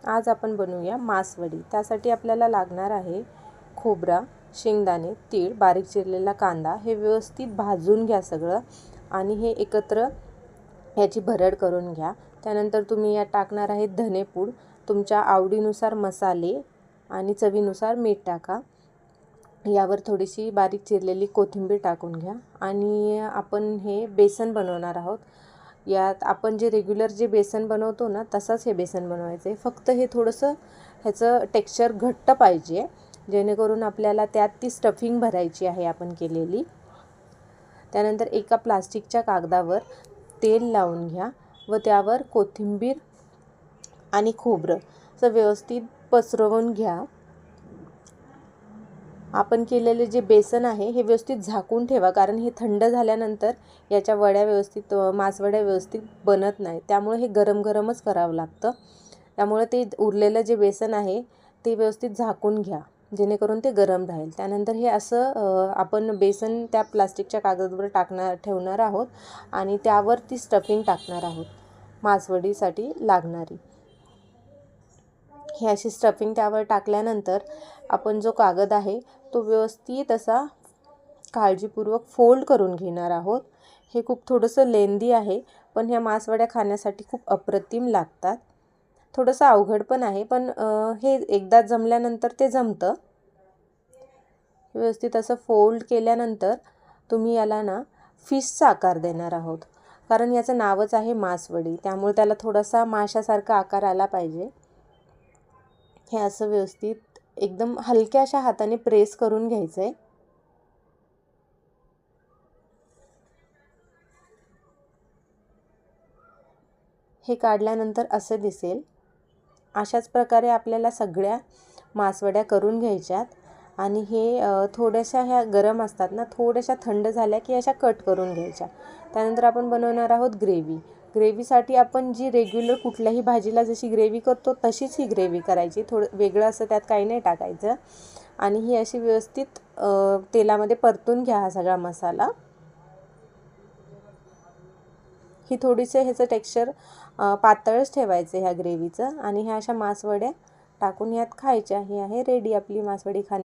आज आपण बनवूया मासवडी। त्यासाठी आपल्याला लागणार आहे खोबरा, शेंगदाणे, तीळ, बारीक चिरलेला कांदा। हे व्यवस्थित भाजून घ्या सगळं आणि हे एकत्र याची भरड करून घ्या। त्यानंतर तुम्ही यात टाकणार आहे धनेपूड, तुमच्या आवडीनुसार मसाले आणि चवीनुसार मीठ टाका। यावर थोडीशी बारीक चिरलेली कोथिंबीर टाकून घ्या आणि आपण हे बेसन बनवणार आहोत। यात आपण जे रेग्युलर जे बेसन बनवतो ना तसंच हे बेसन बनवायचं आहे, फक्त हे थोडंसं ह्याचं टेक्स्चर घट्ट पाहिजे, जेणेकरून आपल्याला त्यात ती स्टफिंग भरायची आहे आपण केलेली। त्यानंतर एका प्लास्टिकच्या कागदावर तेल लावून घ्या व त्यावर कोथिंबीर आणि खोबरं असं व्यवस्थित पसरवून घ्या। आपण केलेले जे बेसन आहे हे व्यवस्थित झाकून ठेवा, कारण हे थंड झाल्यानंतर याच्या वड्या व्यवस्थित मासवड्या व्यवस्थित बनत नाही, त्यामुळे हे गरम गरमच करावं लागतं। त्यामुळे ते उरलेलं जे बेसन आहे ते व्यवस्थित झाकून घ्या, जेणेकरून ते गरम राहील। त्यानंतर हे असं आपण बेसन त्या प्लास्टिकच्या कागदावर ठेवणार आहोत आणि त्यावर ती स्टफिंग टाकणार आहोत मासवडीसाठी लागणारी। ही अशी स्टफिंग त्यावर टाकल्यानंतर आपण जो कागद आहे तो व्यवस्थित असा काळजीपूर्वक फोल्ड करून घेणार आहोत। हे खूप थोडंसं लेंदी आहे, पण ह्या मासवड्या खाण्यासाठी खूप अप्रतिम लागतात। थोडंसं अवघड पण आहे, पण हे एकदा जमल्यानंतर ते जमतं। व्यवस्थित असं फोल्ड केल्यानंतर तुम्ही याला ना फिशचा आकार देणार आहोत, कारण याचं नावच आहे मासवडी, त्यामुळे त्याला थोडासा माशासारखा आकार आला पाहिजे। हे असं व्यवस्थित एकदम हलक्याशा हाताने प्रेस करून घ्यायचं आहे। हे काढल्यानंतर असं दिसेल। अशाच प्रकारे आपल्याला सगळ्या मासवड्या करून घ्यायच्यात आणि हे थोड्याशा ह्या गरम असतात ना, थोड्याशा थंड झाल्या की अशा कट करून घ्यायच्या। त्यानंतर आपण बनवणार आहोत ग्रेव्ही। ग्रेव्हीसाठी आपण जी रेग्युलर कुठल्याही भाजीला जशी ग्रेव्ही करतो तशीच ही ग्रेव्ही करायची, थोडं वेगळं असं त्यात काही नाही टाकायचं। आणि ही अशी व्यवस्थित तेलामध्ये परतून घ्या हा सगळा मसाला। ही थोडीसे ह्याचं टेक्स्चर पातळच ठेवायचं ह्या ग्रेव्हीचं आणि ह्या अशा मासवड्या टाकून यात खायच्या। ही आहे रेडी आपली मासवडी खाण्यासाठी।